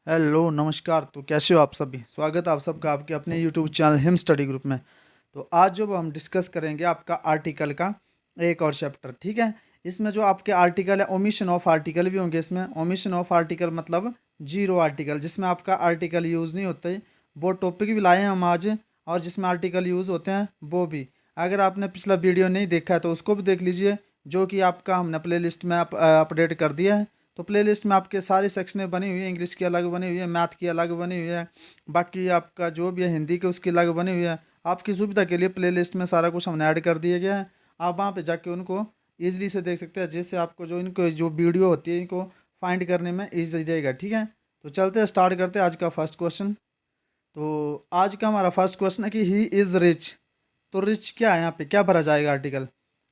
Hello नमस्कार। तो कैसे हो आप सभी? स्वागत है आप सबका आपके अपने YouTube channel him study group में। तो आज जो हम डिस्कस करेंगे आपका आर्टिकल का एक और चैप्टर, ठीक है। इसमें जो आपके आर्टिकल है, ओमिशन ऑफ आर्टिकल भी होंगे। इसमें ओमिशन ऑफ आर्टिकल मतलब जीरो आर्टिकल, जिसमें आपका आर्टिकल यूज़ नहीं होते, वो टॉपिक भी लाए हैं हम आज। और जिसमें आर्टिकल यूज़ होते हैं वो भी, अगर आपने पिछला वीडियो नहीं देखा है तो उसको भी देख लीजिए, जो कि आपका हमने प्ले लिस्ट में अपडेट कर दिया है। तो प्लेलिस्ट में आपके सारे सेक्शनें बनी हुई है, इंग्लिश की अलग बनी हुई है, मैथ की अलग बनी हुई है, बाकी आपका जो भी है हिंदी की उसकी अलग बनी हुई है। आपकी सुविधा के लिए प्लेलिस्ट में सारा कुछ हमने ऐड कर दिया गया है। आप वहाँ पे जाके उनको ईजिली से देख सकते हैं, जिससे आपको जो इनको जो वीडियो होती है इनको फाइंड करने में ईजी रहेगा, ठीक है। तो चलते हैं, स्टार्ट करते हैं आज का फर्स्ट क्वेश्चन। तो आज का हमारा फर्स्ट क्वेश्चन है कि ही इज़ रिच। तो रिच क्या है, यहाँ पे क्या भरा जाएगा? आर्टिकल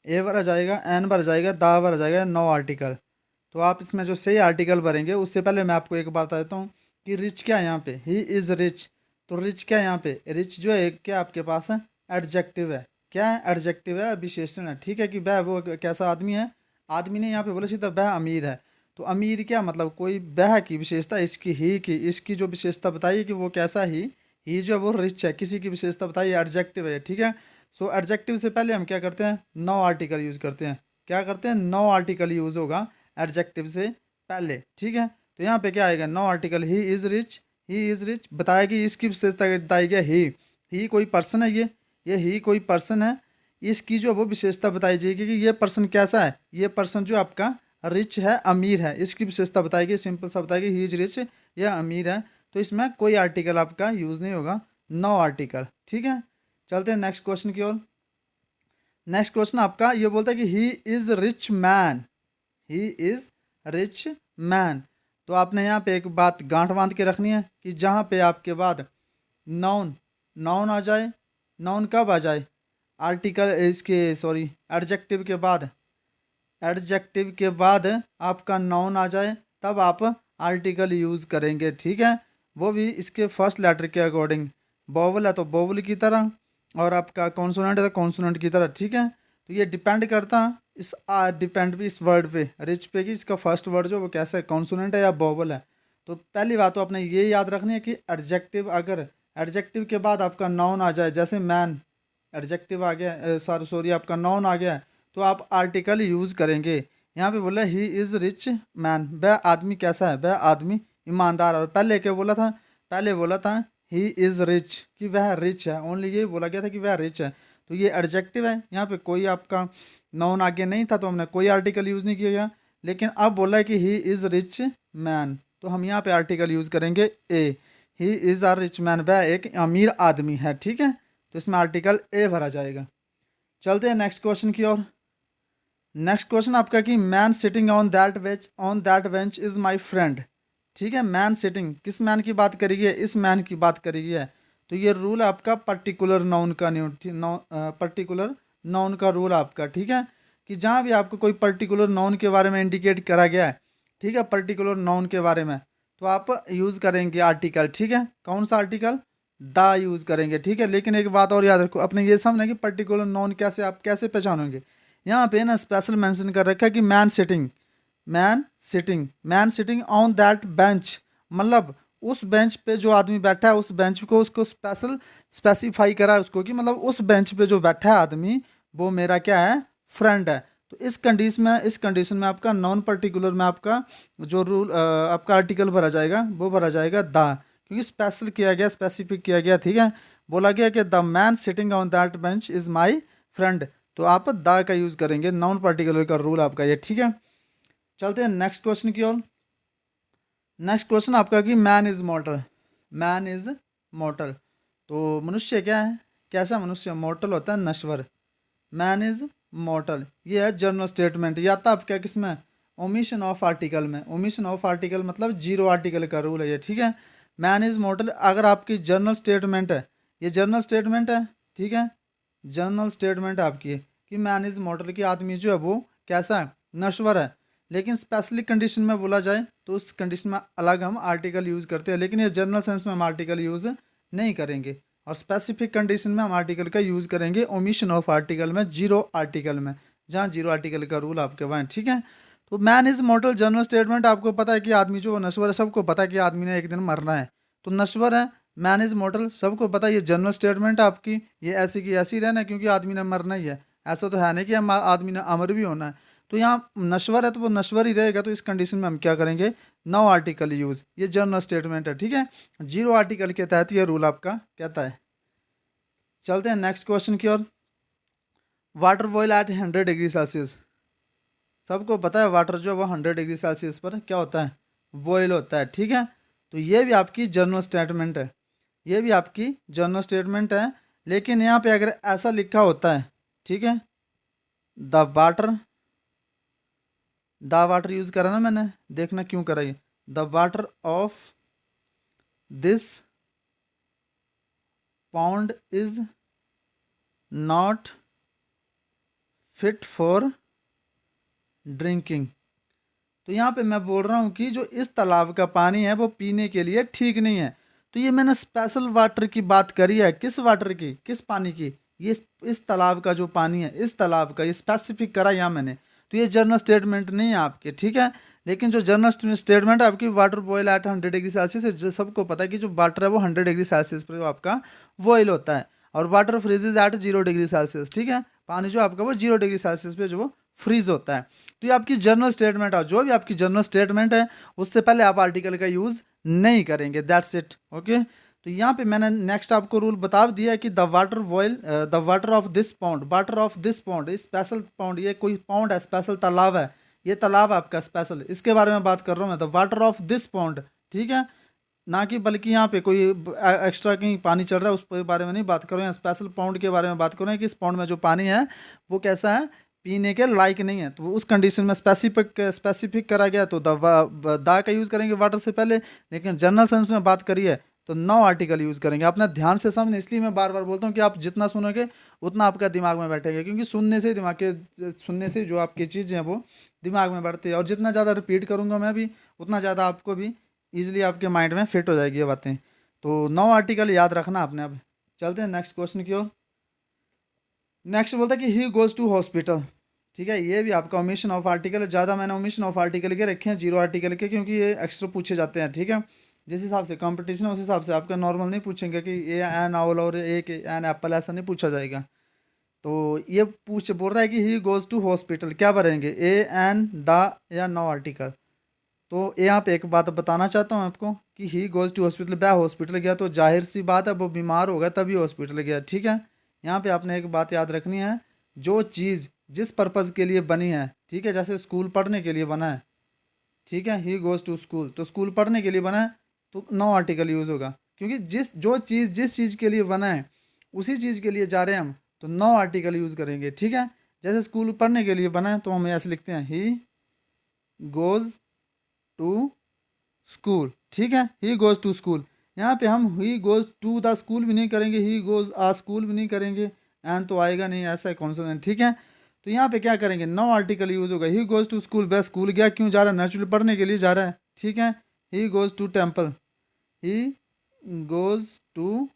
ए भरा जाएगा, एन भरा जाएगा, दा भरा जाएगा, नो आर्टिकल। तो आप इसमें जो सही आर्टिकल भरेंगे, उससे पहले मैं आपको एक बात बता देता हूँ कि रिच क्या है यहाँ पे। ही इज़ रिच। तो रिच क्या है यहाँ पे? रिच जो है क्या आपके पास है? एडजेक्टिव है। क्या है? एडजेक्टिव है, विशेषण है, ठीक है। कि वह वो कैसा आदमी है? आदमी ने यहाँ पे बोला सीधा वह अमीर है। तो अमीर क्या मतलब? कोई वह की विशेषता, इसकी ही की, इसकी जो विशेषता बताइए कि वो कैसा ही जो है वो रिच है, किसी की विशेषता बताइए, एडजेक्टिव है, ठीक है। सो एडजेक्टिव से पहले हम क्या करते हैं? नो आर्टिकल यूज़ करते हैं। क्या करते हैं? नो आर्टिकल यूज़ होगा एडजेक्टिव से पहले, ठीक है। तो यहाँ पे क्या आएगा? No article. He is rich. He is rich बताया कि इसकी विशेषता बताई गया ही कोई पर्सन है, ये ही कोई पर्सन है। इसकी जो वो विशेषता बताई जाएगी कि ये पर्सन कैसा है। ये पर्सन जो आपका रिच है, अमीर है, इसकी विशेषता बताएगी। सिंपल सा बताएगी ही इज रिच, यह अमीर है। तो इसमें कोई आर्टिकल आपका यूज़ नहीं होगा, नो आर्टिकल, ठीक है। चलते हैं नेक्स्ट क्वेश्चन की ओर। नेक्स्ट क्वेश्चन आपका ये बोलता है कि he is rich man. He is rich man. तो आपने यहाँ पे एक बात गांठ बांध के रखनी है कि जहाँ पे आपके बाद नाउन नाउन आ जाए। नाउन कब आ जाए? आर्टिकल इसके सॉरी एडजेक्टिव के बाद। एडजेक्टिव के बाद आपका नाउन आ जाए, तब आप आर्टिकल यूज़ करेंगे, ठीक है। वो भी इसके फर्स्ट लेटर के अकॉर्डिंग। वोवल है तो वोवल की तरह, और आपका कॉन्सोनेंट है तो कॉन्सोनेंट की तरह, ठीक है। तो ये डिपेंड करता इस डिपेंड भी इस वर्ड पे, रिच पे, कि इसका फर्स्ट वर्ड जो वो कैसा है, कॉन्सोनेंट है या वोवल है। तो पहली बात तो आपने ये याद रखनी है कि एडजेक्टिव, अगर एडजेक्टिव के बाद आपका नाउन आ जाए, जैसे मैन एडजेक्टिव आ गया, सॉरी आपका नाउन आ गया, तो आप आर्टिकल यूज़ करेंगे। यहाँ पे बोला ही इज़ रिच मैन, वह आदमी कैसा है? वह आदमी ईमानदार। और पहले क्या बोला था? पहले बोला था ही इज़ रिच, कि वह रिच है। ओनली ये बोला गया था कि वह रिच है। तो ये एडजेक्टिव है, यहाँ पे कोई आपका नाउन आगे नहीं था, तो हमने कोई आर्टिकल यूज़ नहीं किया। लेकिन अब बोला है कि ही इज़ रिच मैन, तो हम यहाँ पे आर्टिकल यूज़ करेंगे a. He is a rich man, वह एक अमीर आदमी है, ठीक है। तो इसमें आर्टिकल ए भरा जाएगा। चलते हैं नेक्स्ट क्वेश्चन की ओर। नेक्स्ट क्वेश्चन आपका कि man sitting on that bench is my friend, ठीक है। मैन सिटिंग, किस मैन की बात करी है? इस मैन की बात करी है। तो ये रूल आपका पर्टिकुलर नाउन का, पर्टिकुलर नाउन का रूल आपका, ठीक है। कि जहाँ भी आपको कोई पर्टिकुलर नाउन के बारे में इंडिकेट करा गया है, ठीक है, पर्टिकुलर नाउन के बारे में, तो आप यूज़ करेंगे आर्टिकल, ठीक है। कौन सा आर्टिकल? दा यूज़ करेंगे, ठीक है। लेकिन एक बात और याद रखो, अपने ये समझना कि पर्टिकुलर नाउन कैसे, आप कैसे पहचानोगे। यहाँ पे ना स्पेशल मेंशन कर रखा है कि man sitting on that bench, मतलब उस बेंच पे जो आदमी बैठा है, उस बेंच को उसको स्पेशल स्पेसिफाई करा है उसको, कि मतलब उस बेंच पे जो बैठा है आदमी, वो मेरा क्या है? फ्रेंड है। तो इस कंडीशन में आपका नॉन पर्टिकुलर में आपका जो रूल आपका आर्टिकल भरा जाएगा, वो भरा जाएगा द, क्योंकि स्पेशल किया गया, स्पेसिफिक किया गया, ठीक है। बोला गया कि the man sitting on that bench is my friend, तो आप द का यूज़ करेंगे, नॉन पर्टिकुलर का रूल आपका ये, ठीक है। चलते हैं नेक्स्ट क्वेश्चन की ओर। नेक्स्ट क्वेश्चन आपका कि मैन इज मॉर्टल। मैन इज मॉर्टल, तो मनुष्य क्या है? कैसा मनुष्य? मॉर्टल होता है नश्वर। मैन इज मॉर्टल, ये है जनरल स्टेटमेंट। या तो आप क्या किसमें? ओमिशन ऑफ आर्टिकल में। ओमिशन ऑफ आर्टिकल मतलब जीरो आर्टिकल का रूल है ये, ठीक है। मैन इज मॉर्टल अगर आपकी जनरल स्टेटमेंट है, ये जनरल स्टेटमेंट है, ठीक है। जनरल स्टेटमेंट आपकी है कि मैन इज मॉर्टल, की आदमी जो है वो कैसा है? नश्वर है। लेकिन स्पेसिफिक कंडीशन में बोला जाए तो उस कंडीशन में अलग हम आर्टिकल यूज़ करते हैं, लेकिन ये जनरल सेंस में हम आर्टिकल यूज़ नहीं करेंगे। और स्पेसिफिक कंडीशन में हम आर्टिकल का यूज़ करेंगे ओमिशन ऑफ आर्टिकल में, जीरो आर्टिकल में, जहाँ जीरो आर्टिकल का रूल आपके वहाँ है, ठीक है। तो मैन इज मॉर्टल जनरल स्टेटमेंट, आपको पता है कि आदमी जो नश्वर है, सबको पता है कि आदमी ने एक दिन मरना है, तो नश्वर है। मैन इज मॉर्टल सबको पता है, ये जनरल स्टेटमेंट है आपकी, ये ऐसी की ऐसी रहना है क्योंकि आदमी ने मरना ही है। ऐसा तो है नहीं कि हम आदमी ने अमर भी होना है। तो यहाँ नश्वर है तो वो नश्वर ही रहेगा। तो इस कंडीशन में हम क्या करेंगे, नो आर्टिकल यूज, ये जनरल स्टेटमेंट है, ठीक है। जीरो आर्टिकल के तहत ये रूल आपका कहता है। चलते हैं नेक्स्ट क्वेश्चन की ओर। Water boil at 100 degree Celsius, सबको पता है वाटर जो है वो 100 डिग्री सेल्सियस पर क्या होता है, बॉयल होता है, ठीक है। तो ये भी आपकी जनरल स्टेटमेंट है, ये भी आपकी जनरल स्टेटमेंट है। लेकिन यहाँ पे अगर ऐसा लिखा होता है, ठीक है, the water, the water use करा ना मैंने, देखना क्यों करा ये, the water of this pond is not fit for drinking. तो यहाँ पे मैं बोल रहा हूँ कि जो इस तालाब का पानी है वो पीने के लिए ठीक नहीं है। तो ये मैंने स्पेशल वाटर की बात करी है, किस वाटर की, किस पानी की, ये इस तालाब का जो पानी है, इस तालाब का, ये स्पेसिफिक करा यहाँ मैंने। तो ये जनरल स्टेटमेंट नहीं है आपके, ठीक है। लेकिन जो जनरल स्टेटमेंट है आपकी, water boil at 100 degree Celsius है, जो सबको पता है कि जो वाटर है वो 100 डिग्री सेल्सियस पर आपका बॉयल होता है। और water freezes at 0 degree Celsius, ठीक है, पानी जो आपका वो 0 डिग्री सेल्सियस पे जो फ्रीज होता है। तो ये आपकी जनरल स्टेटमेंट है, जो भी आपकी जनरल स्टेटमेंट है उससे पहले आप आर्टिकल का यूज़ नहीं करेंगे, दैट्स इट, ओके। तो यहाँ पे मैंने नेक्स्ट आपको रूल बता दिया कि the water boil, the water of this pond, water of this pond, special pond, ये कोई पॉन्ड है, स्पेशल तालाब है, ये तालाब आपका स्पेशल, इसके बारे में बात कर रहा हूँ मैं, the water of this pond, ठीक है। ना कि बल्कि यहाँ पे कोई एक्स्ट्रा कहीं पानी चल रहा है उस बारे में नहीं बात कर रहे हैं, स्पेशल पॉन्ड के बारे में बात कर रहे हैं कि इस पॉन्ड में जो पानी है वो कैसा है, पीने के लायक नहीं है। तो उस कंडीशन में स्पेसिफिक करा गया, तो दा का यूज़ करेंगे वाटर से पहले। लेकिन जनरल सेंस में बात करिए तो नो आर्टिकल यूज़ करेंगे। अपना ध्यान से समझ, इसलिए मैं बार बार बोलता हूँ कि आप जितना सुनोगे उतना आपका दिमाग में बैठेगा, क्योंकि सुनने से जो आपकी चीज़ें हैं वो दिमाग में बढ़ती है। और जितना ज़्यादा रिपीट करूँगा मैं भी, उतना ज़्यादा आपको भी ईजिली आपके माइंड में फिट हो जाएगी ये बातें। तो नो आर्टिकल याद रखना आपने। अब चलते हैं नेक्स्ट क्वेश्चन की ओर। नेक्स्ट बोलता है कि ही गोज़ टू हॉस्पिटल, ठीक है। ये भी आपका ओमिशन ऑफ आर्टिकल है, ज़्यादा मैंने ओमिशन ऑफ आर्टिकल के रखे हैं, जीरो आर्टिकल के, क्योंकि ये एक्स्ट्रा पूछे जाते हैं, ठीक है। जिस हिसाब से कंपटीशन है उस हिसाब से आपका नॉर्मल नहीं पूछेंगे कि ए एन आउल और एक एन एप्पल, ऐसा नहीं पूछा जाएगा। तो ये बोल रहा है कि ही गोज़ टू हॉस्पिटल, क्या भरेंगे, ए एन द या नो आर्टिकल। तो यहाँ पे एक बात बताना चाहता हूँ आपको कि ही गोज़ टू हॉस्पिटल, वह हॉस्पिटल गया, तो जाहिर सी बात है वो बीमार होगा तभी हॉस्पिटल गया, ठीक है। यहाँ पे आपने एक बात याद रखनी है, जो चीज़ जिस पर्पज़ के लिए बनी है, ठीक है, जैसे स्कूल पढ़ने के लिए बना है, ठीक है, ही गोज़ टू स्कूल, तो स्कूल पढ़ने के लिए बना है तो नो आर्टिकल यूज़ होगा, क्योंकि जिस चीज़ के लिए बना है उसी चीज़ के लिए जा रहे हैं हम, तो नो आर्टिकल यूज़ करेंगे, ठीक है। जैसे स्कूल पढ़ने के लिए बना है तो हम ऐसे लिखते हैं, ही गोज़ टू स्कूल, ठीक है, ही गोज़ टू स्कूल। यहाँ पे हम he goes to the school भी नहीं करेंगे, ही गोज़ आ स्कूल भी नहीं करेंगे, एंड तो आएगा नहीं, ऐसा है कॉन्सोनेंट, ठीक है। तो यहाँ पे क्या करेंगे, नो आर्टिकल यूज़ होगा, ही गोज़ टू स्कूल, वह स्कूल गया, क्यों जा रहा है, नेचुरली पढ़ने के लिए जा रहा है, ठीक है। He goes to temple, he goes to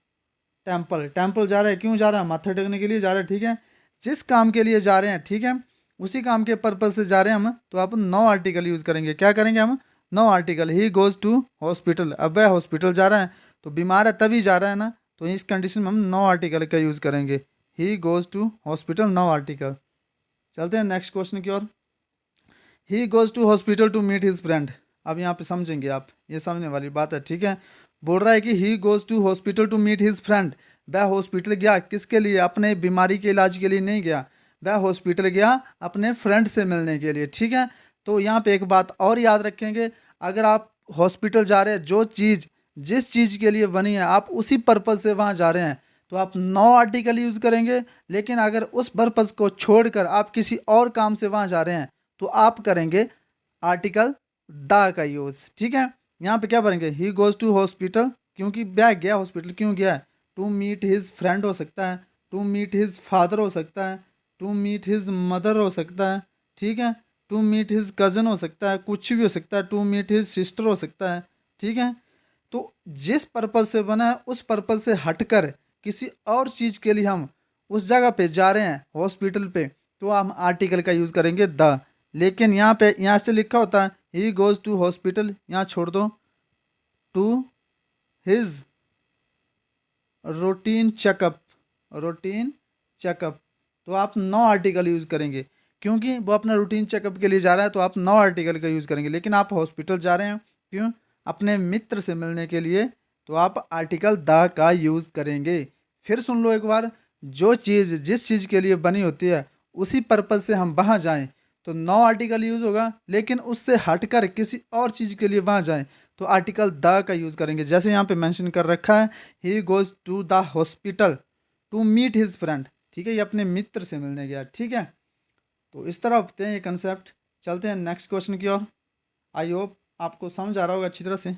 temple, temple जा रहा है, क्यों जा रहा है, माथा टेकने के लिए जा रहा है, ठीक है। जिस काम के लिए जा रहे हैं, ठीक है, उसी काम के पर्पज से जा रहे हैं हम, तो आप नो आर्टिकल यूज़ करेंगे, क्या करेंगे हम, no article. He goes to hospital, अब वह हॉस्पिटल जा रहा है तो बीमार है तभी जा रहा है ना, तो इस कंडीशन में हम नो आर्टिकल का यूज़ करेंगे, he goes to hospital, no article. चलते हैं नेक्स्ट क्वेश्चन की ओर। He goes to hospital to meet his friend, अब यहाँ पे समझेंगे आप, ये समझने वाली बात है, ठीक है। बोल रहा है कि he goes to hospital to meet his friend, वह हॉस्पिटल गया किसके लिए, अपने बीमारी के इलाज के लिए नहीं गया, वह हॉस्पिटल गया अपने फ्रेंड से मिलने के लिए, ठीक है। तो यहाँ पे एक बात और याद रखेंगे, अगर आप हॉस्पिटल जा रहे हैं, जो चीज़ जिस चीज़ के लिए बनी है आप उसी पर्पज़ से वहाँ जा रहे हैं, तो आप नो आर्टिकल यूज़ करेंगे। लेकिन अगर उस पर्पज़ को छोड़कर आप किसी और काम से वहाँ जा रहे हैं तो आप करेंगे आर्टिकल द का यूज़, ठीक है। यहाँ पे क्या करेंगे, ही गोज़ टू हॉस्पिटल, क्योंकि वह गया हॉस्पिटल, क्यों गया है, टू मीट हिज फ्रेंड हो सकता है, टू मीट हिज फादर हो सकता है, टू मीट हिज मदर हो सकता है, ठीक है, टू मीट हिज कज़न हो सकता है, कुछ भी हो सकता है, टू मीट हिज सिस्टर हो सकता है, ठीक है। तो जिस पर्पज़ से बना है उस पर्पज़ से हटकर किसी और चीज़ के लिए हम उस जगह पे जा रहे हैं हॉस्पिटल पे, तो हम आर्टिकल का यूज़ करेंगे द, लेकिन यहाँ से लिखा होता है ही गोज़ टू हॉस्पिटल, यहाँ छोड़ दो, to his routine checkup, routine checkup. तो आप नो आर्टिकल यूज़ करेंगे, क्योंकि वो अपना रूटीन चेकअप के लिए जा रहा है, तो आप नो आर्टिकल का यूज़ करेंगे। लेकिन आप हॉस्पिटल जा रहे हैं क्यों, अपने मित्र से मिलने के लिए, तो आप आर्टिकल द का यूज़ करेंगे। फिर सुन लो एक बार, जो चीज़ जिस चीज़ के लिए बनी होती है उसी पर्पज़ से हम वहाँ जाएं तो नो आर्टिकल यूज़ होगा, लेकिन उससे हटकर किसी और चीज़ के लिए वहाँ जाएं तो आर्टिकल द का यूज़ करेंगे। जैसे यहाँ पे मेंशन कर रखा है he goes to the hospital to meet his friend, ठीक है, ये अपने मित्र से मिलने गया, ठीक है। तो इस तरह होते हैं ये कंसेप्ट। चलते हैं नेक्स्ट क्वेश्चन की ओर। आई होप आपको समझ आ रहा होगा अच्छी तरह से।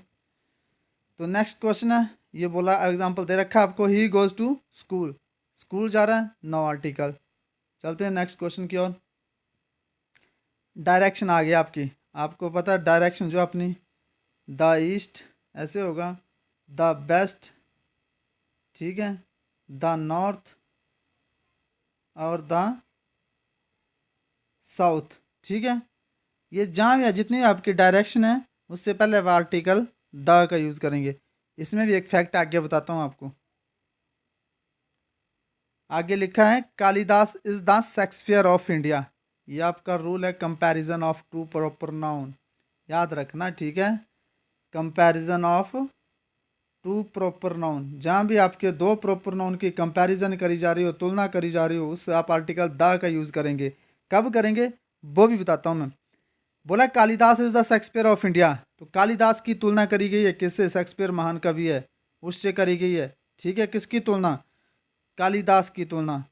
तो नेक्स्ट क्वेश्चन है, ये बोला एग्जांपल दे रखा है आपको, he goes to school, school जा रहा है, नो आर्टिकल। चलते हैं नेक्स्ट क्वेश्चन की ओर। डायरेक्शन आ गया आपकी, आपको पता है डायरेक्शन जो अपनी द ईस्ट ऐसे होगा, द बेस्ट, ठीक है, द नॉर्थ और द साउथ, ठीक है। ये जहाँ भी है, जितनी भी आपकी डायरेक्शन है, उससे पहले अब आर्टिकल द का यूज़ करेंगे। इसमें भी एक फैक्ट आगे बताता हूँ आपको। आगे लिखा है Kalidas is the Shakespeare of India, ये आपका रूल है, comparison of two proper noun, याद रखना, ठीक है। Comparison of two proper noun, जहाँ भी आपके दो प्रॉपर नाउन की कंपैरिजन करी जा रही हो, तुलना करी जा रही हो, उससे आप आर्टिकल द का यूज़ करेंगे। कब करेंगे वो भी बताता हूँ मैं। बोला Kalidas is the Shakespeare of India, तो कालिदास की तुलना करी गई है किससे, शेक्सपियर महान कवि है, उससे करी गई है, ठीक है। किसकी तुलना, कालिदास की तुलना।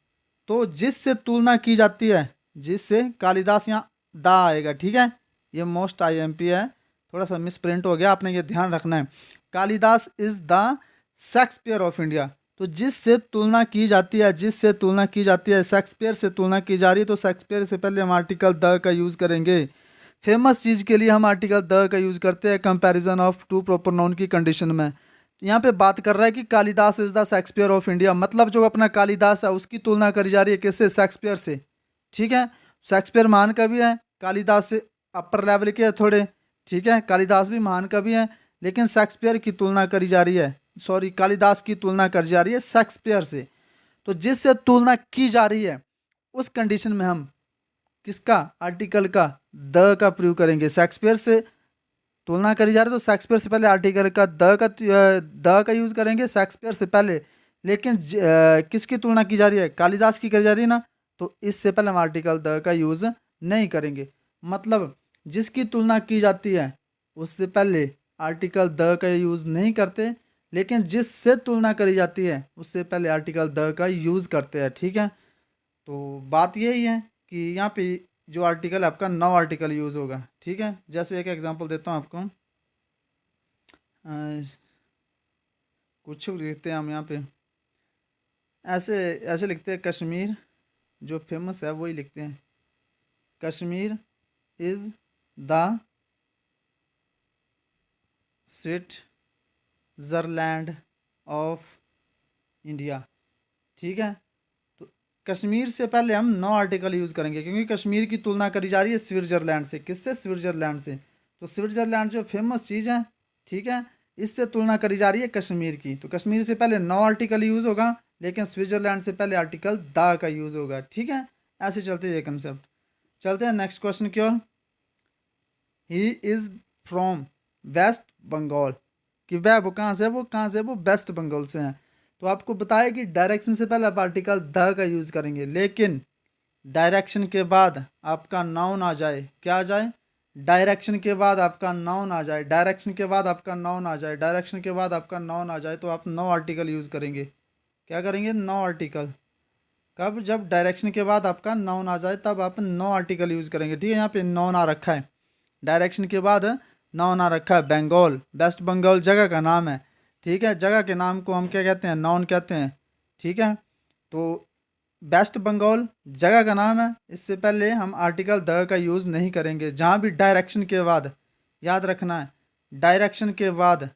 तो जिससे तुलना की जाती है, जिससे कालिदास, यहाँ द आएगा, ठीक है। ये मोस्ट आईएमपी है, थोड़ा सा मिस प्रिंट हो गया, आपने ये ध्यान रखना है। Kalidas is the Shakespeare of India, तो जिससे तुलना की जाती है, जिससे तुलना की जाती है, शेक्सपियर से तुलना की जा रही है, तो शेक्सपियर से पहले हम आर्टिकल द का यूज़ करेंगे। फेमस चीज़ के लिए हम आर्टिकल द का यूज़ करते हैं comparison of two proper noun की कंडीशन में। यहाँ पे बात कर रहा है कि Kalidas is the Shakespeare of India, मतलब जो अपना कालिदास है उसकी तुलना करी जा रही है किससे, शेक्सपियर से, ठीक है। शेक्सपियर महान कवि है, कालिदास से अपर लेवल के है थोड़े, ठीक है। कालिदास भी महान कवि है, लेकिन शेक्सपियर की तुलना करी जा रही है, सॉरी, कालिदास की तुलना करी जा रही है शेक्सपियर से। तो जिससे तुलना की जा रही है उस कंडीशन में हम किसका, आर्टिकल का द का प्रयोग करेंगे। शेक्सपियर से तुलना करी जा रही है तो शेक्सपियर से पहले आर्टिकल का द का यूज़ करेंगे शेक्सपियर से पहले। लेकिन किसकी तुलना की जा रही है, कालिदास की करी जा रही है ना, तो इससे पहले हम आर्टिकल द का यूज़ नहीं करेंगे। मतलब जिसकी तुलना की जाती है उससे पहले आर्टिकल द का यूज़ नहीं करते, लेकिन जिससे तुलना करी जाती है उससे पहले आर्टिकल द का यूज़ करते हैं, ठीक है। तो बात यही है कि यहाँ पे जो आर्टिकल है आपका नो आर्टिकल यूज़ होगा, ठीक है। जैसे एक एग्जांपल देता हूँ आपको, कुछ लिखते हैं हम यहाँ पे, ऐसे ऐसे लिखते हैं, कश्मीर जो फेमस है वही लिखते हैं, Kashmir is the Switzerland of India, ठीक है। तो कश्मीर से पहले हम नो आर्टिकल यूज़ करेंगे, क्योंकि कश्मीर की तुलना करी जा रही है स्विट्जरलैंड से, किससे, स्विट्जरलैंड से। तो स्विट्जरलैंड जो फेमस चीज़ है, ठीक है, इससे तुलना करी जा रही है कश्मीर की, तो कश्मीर से पहले नो आर्टिकल यूज़ होगा, लेकिन स्विट्जरलैंड से पहले आर्टिकल द का यूज़ होगा, ठीक है। ऐसे चलते हैं ये कंसेप्ट। चलते हैं नेक्स्ट क्वेश्चन की ओर। He is from West Bengal, कि वो कहाँ से है, वो कहाँ से है, वो वेस्ट बंगाल से हैं। तो आपको बताया कि डायरेक्शन से पहले आप आर्टिकल द का यूज़ करेंगे, लेकिन डायरेक्शन के बाद आपका नाउन आ जाए, क्या आ जाए, डायरेक्शन के बाद आपका नाउन आ जाए, डायरेक्शन के बाद आपका नाउन आ जाए, डायरेक्शन के बाद आपका नाउन आ जाए, तो आप नो आर्टिकल यूज़ करेंगे। क्या करेंगे, नो आर्टिकल। कब, जब डायरेक्शन के बाद आपका नाउन आ जाए तब आप नो आर्टिकल यूज़ करेंगे, ठीक है। यहाँ पे नाउन आ रखा है, डायरेक्शन के बाद नाउन आ रखा है, बंगाल, वेस्ट बंगाल जगह का नाम है, ठीक है। जगह के नाम को हम क्या कहते हैं, नाउन कहते हैं, ठीक है। तो वेस्ट बंगाल जगह का नाम है, इससे पहले हम आर्टिकल द का यूज़ नहीं करेंगे। जहाँ भी डायरेक्शन के बाद, याद रखना है, डायरेक्शन के बाद,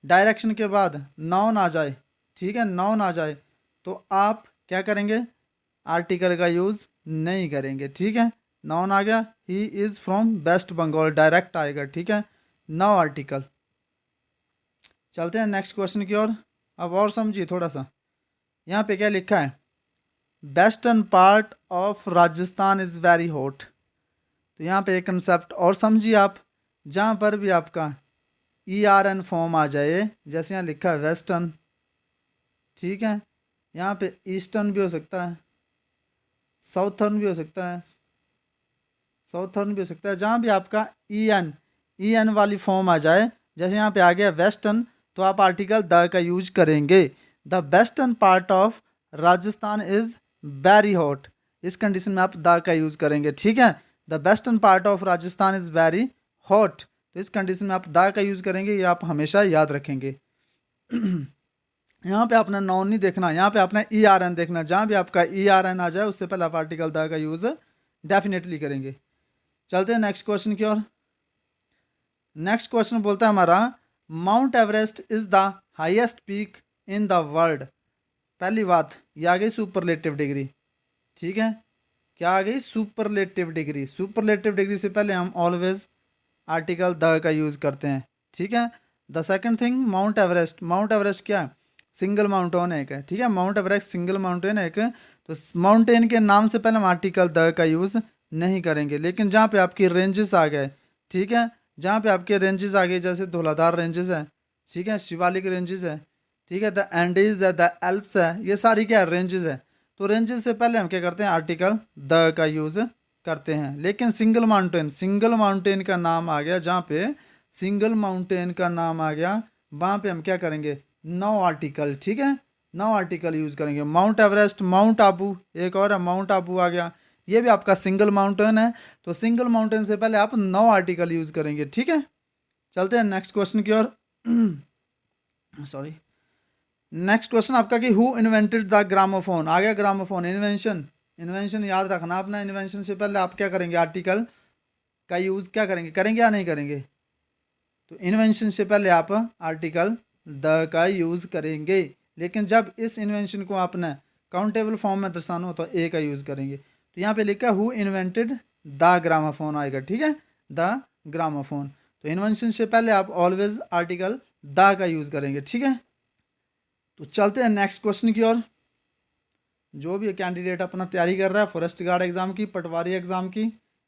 डायरेक्शन के बाद नाउन आ जाए, ठीक है, नाउन आ जाए, तो आप क्या करेंगे, आर्टिकल का यूज़ नहीं करेंगे, ठीक है। नाउन आ गया, he is from West Bengal, direct आएगा, ठीक है। Now article. चलते हैं नेक्स्ट क्वेश्चन की ओर। अब और समझिए थोड़ा सा, यहाँ पे क्या लिखा है, western part of Rajasthan is very hot. तो यहाँ पे एक कंसेप्ट और समझिए आप, जहाँ पर भी आपका ERN फॉर्म आ जाए, जैसे यहाँ लिखा है वेस्टर्न, ठीक है, यहाँ पे ईस्टर्न भी हो सकता है, साउथर्न भी हो सकता है, साउथर्न भी हो सकता है, जहाँ भी आपका EN वाली फॉर्म आ जाए, जैसे यहाँ पे आ गया वेस्टर्न, तो आप आर्टिकल द का यूज करेंगे। The western part of Rajasthan is very hot, इस कंडीशन में आप द का यूज करेंगे, ठीक है। The western part of Rajasthan is very hot, तो इस कंडीशन में आप द का यूज करेंगे, ये आप हमेशा याद रखेंगे। यहाँ पे आपने नाउन नहीं देखना, यहाँ पे आपने ERN देखना, जहाँ भी आपका ERN आ जाए उससे पहले आप आर्टिकल द का यूज डेफिनेटली करेंगे। चलते हैं नेक्स्ट क्वेश्चन की ओर। नेक्स्ट क्वेश्चन बोलता है हमारा, mount Everest is the highest peak in the world. पहली बात, ये आ गई सुपरलेटिव डिग्री, ठीक है, क्या आ गई, सुपरलेटिव डिग्री। सुपरलेटिव डिग्री से पहले हम ऑलवेज आर्टिकल द का यूज करते हैं, ठीक है। The second thing, mount Everest, mount Everest क्या है, सिंगल माउंटेन एक है, ठीक है, माउंट एवरेस्ट सिंगल माउंटेन एक है, तो माउंटेन के नाम से पहले हम आर्टिकल द का यूज नहीं करेंगे। लेकिन जहाँ पे आपकी रेंजेस आ गए, ठीक है, जहाँ पे आपके रेंजेस आ गए, जैसे धौलाधार रेंजेस है, ठीक है, शिवालिक रेंजेस है, ठीक है, द एंडीज है, द एल्प्स है, ये सारी क्या रेंजेस है, तो रेंजेस से पहले हम क्या करते हैं, आर्टिकल द का यूज करते हैं। लेकिन सिंगल माउंटेन, सिंगल माउंटेन का नाम आ गया, जहाँ पे सिंगल माउंटेन का नाम आ गया, वहाँ पे हम क्या करेंगे, नो आर्टिकल, ठीक है, नो आर्टिकल यूज करेंगे। माउंट एवरेस्ट, माउंट आबू, एक और है माउंट आबू आ गया, ये भी आपका सिंगल माउंटेन है, तो सिंगल माउंटेन से पहले आप नो आर्टिकल यूज करेंगे, ठीक है। चलते हैं नेक्स्ट क्वेश्चन की ओर। सॉरी, नेक्स्ट क्वेश्चन आपका कि हु इन्वेंटेड द ग्रामोफोन, आ गया ग्रामोफोन, इन्वेंशन, इन्वेंशन याद रखना अपना, इन्वेंशन से पहले आप क्या करेंगे, आर्टिकल का यूज क्या करेंगे, करेंगे या नहीं करेंगे, तो इन्वेंशन से पहले आप आर्टिकल द का यूज करेंगे। लेकिन जब इस इन्वेंशन को आपने काउंटेबल फॉर्म में दर्शाना हो तो ए का यूज करेंगे। तो यहाँ पे लिखा है हु इन्वेंटेड द ग्रामोफोन आएगा, ठीक है, द ग्रामोफोन, तो इन्वेंशन से पहले आप ऑलवेज आर्टिकल द का यूज करेंगे, ठीक है। तो चलते हैं नेक्स्ट क्वेश्चन की ओर। जो भी कैंडिडेट अपना तैयारी कर रहा है फॉरेस्ट गार्ड एग्जाम की, पटवारी एग्जाम की,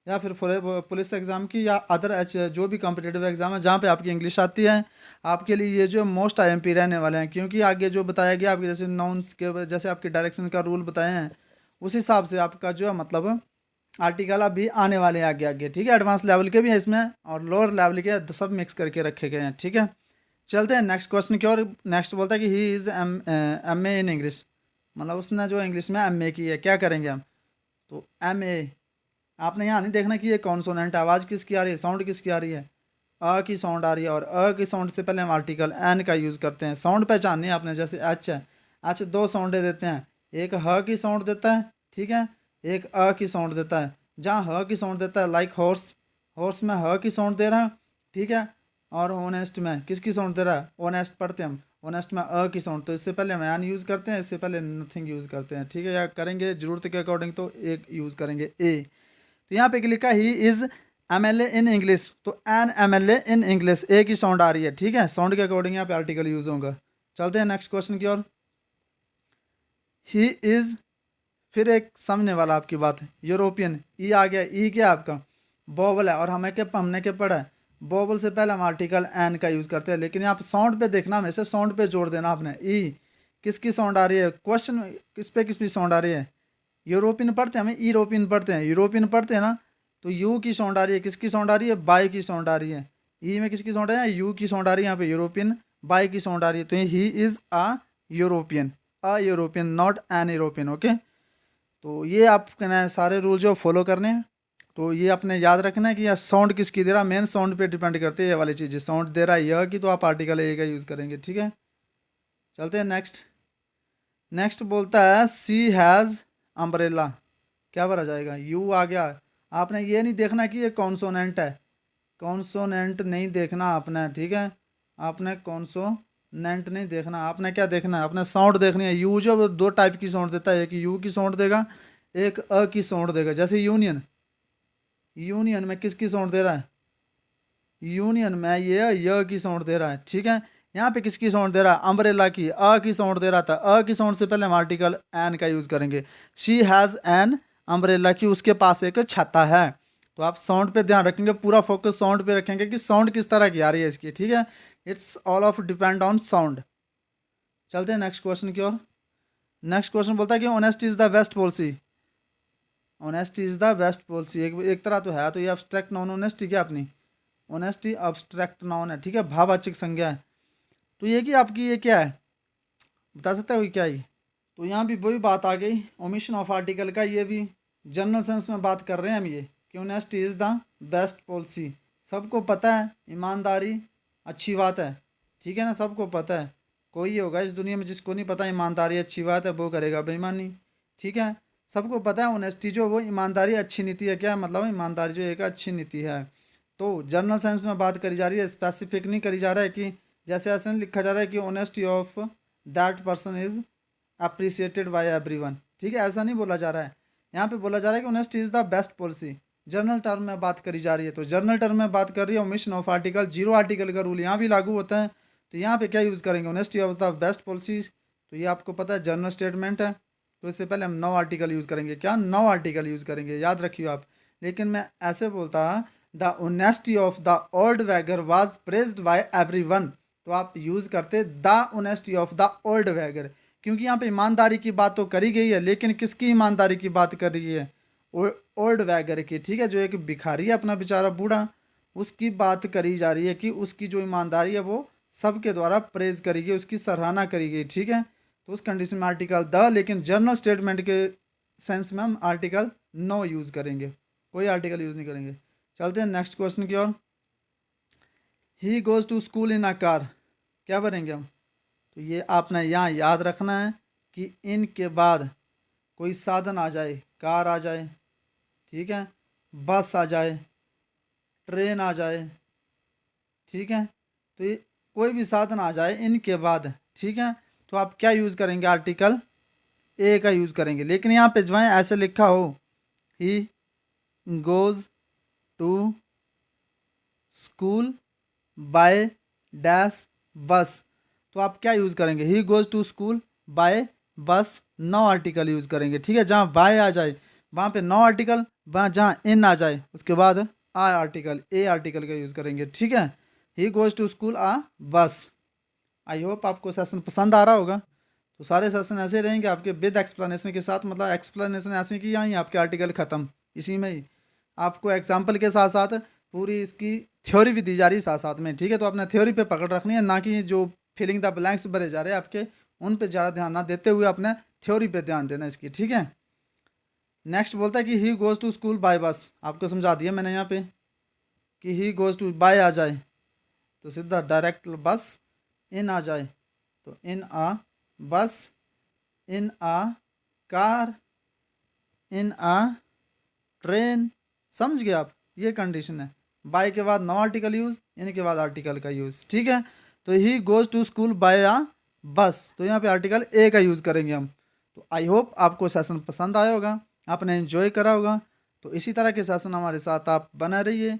या फिर पुलिस एग्जाम की, या अदर जो भी कॉम्पिटिटिव एग्जाम है जहाँ पे आपकी इंग्लिश आती है, आपके लिए ये जो मोस्ट IMP रहने वाले हैं। क्योंकि आगे जो बताया गया आपके, जैसे नाउन्स के, जैसे आपके डायरेक्शन का रूल बताए हैं, उस हिसाब से आपका जो है मतलब आर्टिकल अभी आने वाले हैं आगे आगे, ठीक है। एडवांस लेवल के भी हैं इसमें और लोअर लेवल के, सब मिक्स करके रखे गए हैं, ठीक है। चलते हैं नेक्स्ट क्वेश्चन की ओर। नेक्स्ट बोलता है कि he is MA in English, मतलब उसने जो इंग्लिश में MA की है, क्या करेंगे हम, तो MA, आपने यहाँ नहीं देखना कि ये कॉन्सोनेंट आवाज़ किसकी आ रही है, साउंड किसकी आ रही है, अ की साउंड आ रही है, और अ की साउंड से पहले हम आर्टिकल एन का यूज़ करते हैं। साउंड पहचाननी है आपने, जैसे एच है, एच दो साउंडें देते हैं, एक ह की साउंड देता है, ठीक है, एक अ की साउंड देता है। जहाँ ह की साउंड देता है, लाइक हॉर्स, हॉर्स में ह की साउंड दे रहा है, ठीक है, और ऑनेस्ट में किसकी साउंड दे रहा है, ऑनेस्ट पढ़ते हैं हम, ऑनेस्ट में अ की साउंड, तो इससे पहले हम एन यूज़ करते हैं, इससे पहले नथिंग यूज़ करते हैं, ठीक है, या करेंगे ज़रूरत के अकॉर्डिंग तो एक यूज़ करेंगे ए। तो यहाँ पे लिखा he is MLA in English, तो एन MLA इन इंग्लिश, ए की साउंड आ रही है, ठीक है, साउंड के अकॉर्डिंग यहाँ पे आर्टिकल यूज़ होगा। चलते हैं नेक्स्ट क्वेश्चन की ओर। ही इज़, फिर एक समझने वाला आपकी बात है, यूरोपियन, ई आ गया, ई क्या आपका बॉबल है, और हमने क्या पढ़ा है, बॉबल से पहले हम आर्टिकल एन का यूज़ करते हैं। लेकिन यहाँ पे साउंड पे देखना, हमेशा साउंड पे जोड़ देना आपने, ई किसकी साउंड आ रही है, क्वेश्चन किस पे साउंड आ रही है, यूरोपियन पढ़ते हैं, हमें यूरोपियन पढ़ते हैं, यूरोपियन पढ़ते हैं ना, तो यू की साउंड आ रही है, किसकी साउंड आ रही है, बाई की साउंड आ रही है, ई में किसकी साउंड है, यू की साउंड आ रही है, यहाँ पे यूरोपियन बाई की साउंड आ रही है, तो ही is a European not an European, okay. तो ये आप कहना है सारे रूल जो फॉलो करने हैं, तो ये आपने याद रखना है कि यह साउंड किसकी दे रहा है, मेन साउंड पे डिपेंड करती है ये वाली चीज़ें, साउंड दे रहा है यह की, तो आप आर्टिकल ए का यूज़ करेंगे, ठीक है। चलते हैं नेक्स्ट। नेक्स्ट बोलता है सी हैज़ अम्ब्रेला, क्या भरा जाएगा, यू आ गया। आपने ये नहीं देखना कि ये कॉन्सोनेंट है, कॉन्सोनेंट नहीं देखना आपने, ठीक है, आपने कॉन्सोनेंट नहीं देखना, आपने क्या देखना है, आपने साउंड देखनी है। यू जो दो टाइप की साउंड देता है, एक यू की साउंड देगा, एक अ की साउंड देगा, जैसे यूनियन, यूनियन में किसकी साउंड दे रहा है, यूनियन में ये य की साउंड दे रहा है, ठीक है। यहाँ पे किसकी साउंड दे रहा है, अम्ब्रेला की, अ की साउंड दे रहा था, अ की साउंड से पहले हम आर्टिकल एन का यूज करेंगे। शी हैज एन अम्ब्रेला की, उसके पास एक छाता है। तो आप साउंड पे ध्यान रखेंगे, पूरा फोकस साउंड पे रखेंगे कि साउंड किस तरह की आ रही है इसकी, ठीक है। It's all of depend on sound. चलते हैं नेक्स्ट क्वेश्चन की ओर। नेक्स्ट क्वेश्चन बोलता है कि honesty is the best policy. Honesty is the best policy एक तरह तो है, तो ये अब्स्ट्रैक्ट नॉन ऑनेस्टी क्या अपनी, ऑनेस्टी अब्स्ट्रैक्ट नाउन है, ठीक है, भाववाचक संज्ञा है। तो ये कि आपकी ये क्या है, बता सकते हो क्या है। तो यहाँ भी वही बात आ गई ओमिशन ऑफ आर्टिकल का, ये भी जनरल सेंस में बात कर रहे हैं हम ये कि honesty is the best policy. सबको पता है ईमानदारी अच्छी बात है, ठीक है ना, सबको पता है। कोई होगा इस दुनिया में जिसको नहीं पता ईमानदारी अच्छी बात है, वो करेगा बेईमानी, ठीक है। सबको पता है ऑनेस्टी जो वो ईमानदारी अच्छी नीति है, क्या मतलब ईमानदारी जो एक अच्छी नीति है। तो जनरल साइंस में बात करी जा रही है, स्पेसिफिक नहीं करी जा रहा है कि जैसे ऐसे नहीं लिखा जा रहा है कि honesty of that person is appreciated by everyone, ठीक है, ऐसा नहीं बोला जा रहा है। यहाँ पे बोला जा रहा है कि honesty is the best policy. General term में बात करी जा रही है, तो जनरल टर्म में बात कर रही है omission of article, zero article का रूल यहाँ भी लागू होता है। तो यहाँ पे क्या यूज़ करेंगे, honesty of the best policy. तो ये आपको पता है जनरल स्टेटमेंट है, तो इससे पहले हम नो आर्टिकल यूज़ करेंगे, क्या नो आर्टिकल यूज़ करेंगे, याद रखिए आप। लेकिन मैं ऐसे बोलता the honesty of the old wager was praised by everyone, तो आप यूज़ करते the honesty of the old wager, क्योंकि यहाँ पे ईमानदारी की बात तो करी गई है, लेकिन किसकी ईमानदारी की बात कर रही है, ओल्ड वैगर की, ठीक है, जो एक भिखारी है अपना बेचारा बूढ़ा, उसकी बात करी जा रही है कि उसकी जो ईमानदारी है वो सबके द्वारा प्रेज करी गई, उसकी सराहना करी गई, ठीक है। तो उस कंडीशन में आर्टिकल द, लेकिन जनरल स्टेटमेंट के सेंस में हम आर्टिकल नो यूज़ करेंगे, कोई आर्टिकल यूज़ नहीं करेंगे। चलते हैं नेक्स्ट क्वेश्चन की ओर। He goes to school in a car, क्या बनेंगे हम, तो ये आपने यहाँ याद रखना है कि इन के बाद कोई साधन आ जाए, कार आ जाए, ठीक है, बस आ जाए, ट्रेन आ जाए, ठीक है, तो ये कोई भी साधन आ जाए इनके बाद, ठीक है, तो आप क्या यूज़ करेंगे, आर्टिकल ए का यूज़ करेंगे। लेकिन यहाँ पे जो है ऐसे लिखा हो ही goes to school by dash bus, तो आप क्या यूज़ करेंगे, he goes to school by bus, no article use करेंगे, ठीक है। जहाँ बाय आ जाए वहाँ पे नो आर्टिकल, वहाँ जहाँ इन आ जाए उसके बाद आ आर्टिकल, ए आर्टिकल का यूज़ करेंगे, ठीक है। ही गोज़ टू स्कूल आ बस। आई होप आपको सेशन पसंद आ रहा होगा। तो सारे सेशन ऐसे रहेंगे आपके विद एक्सप्लेनेशन के साथ, मतलब एक्सप्लेनेशन ऐसे कि यहाँ ही आपके आर्टिकल ख़त्म, इसी में ही आपको एग्जाम्पल के साथ साथ पूरी इसकी थ्योरी भी दी जा रही है साथ साथ में, ठीक है। तो अपने थ्योरी पे पकड़ रखनी है, ना कि जो फिलिंग द ब्लैंक्स भरे जा रहे हैं आपके उन पे ज़्यादा ध्यान ना देते हुए अपने थ्योरी पे ध्यान देना इसकी, ठीक है। नेक्स्ट बोलता है कि he goes to school by bus, आपको समझा दिया मैंने यहाँ पे कि ही गोज़ टू बाय आ जाए तो सीधा डायरेक्ट बस, इन आ जाए तो इन आ बस, इन आ कार, इन आ ट्रेन, समझ गए आप, ये कंडीशन है। बाय के बाद नो आर्टिकल यूज़, इनके बाद आर्टिकल का यूज़, ठीक है। तो he goes to school by a bus, तो यहाँ पे आर्टिकल ए का यूज़ करेंगे हम। तो आई होप आपको सेशन पसंद आया होगा, आपने एंजॉय करा होगा। तो इसी तरह के सेशन हमारे साथ आप बना रहिए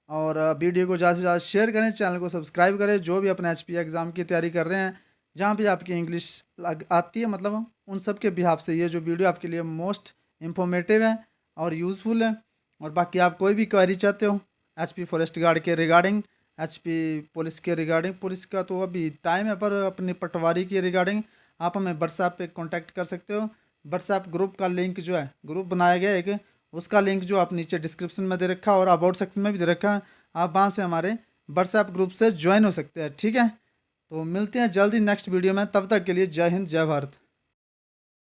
और वीडियो को ज़्यादा से ज़्यादा शेयर करें, चैनल को सब्सक्राइब करें। जो भी अपने HP एग्ज़ाम की तैयारी कर रहे हैं, जहाँ भी आपकी इंग्लिश आती है, मतलब उन सब के बिहाफ से ये जो वीडियो आपके लिए मोस्ट इन्फॉर्मेटिव है और यूज़फुल है। और बाकी आप कोई भी क्वेरी चाहते हो HP फॉरेस्ट गार्ड के रिगार्डिंग, HP पुलिस के रिगार्डिंग, पुलिस का तो अभी टाइम है, पर अपनी पटवारी के रिगार्डिंग आप हमें व्हाट्सएप पे कांटेक्ट कर सकते हो। व्हाट्सएप ग्रुप का लिंक जो है, ग्रुप बनाया गया है एक, उसका लिंक जो आप नीचे डिस्क्रिप्शन में दे रखा है और अबाउट सेक्शन में भी दे रखा है, आप वहाँ से हमारे व्हाट्सएप ग्रुप से ज्वाइन हो सकते हैं, ठीक है। तो मिलते हैं जल्दी नेक्स्ट वीडियो में, तब तक के लिए जय हिंद जय भारत।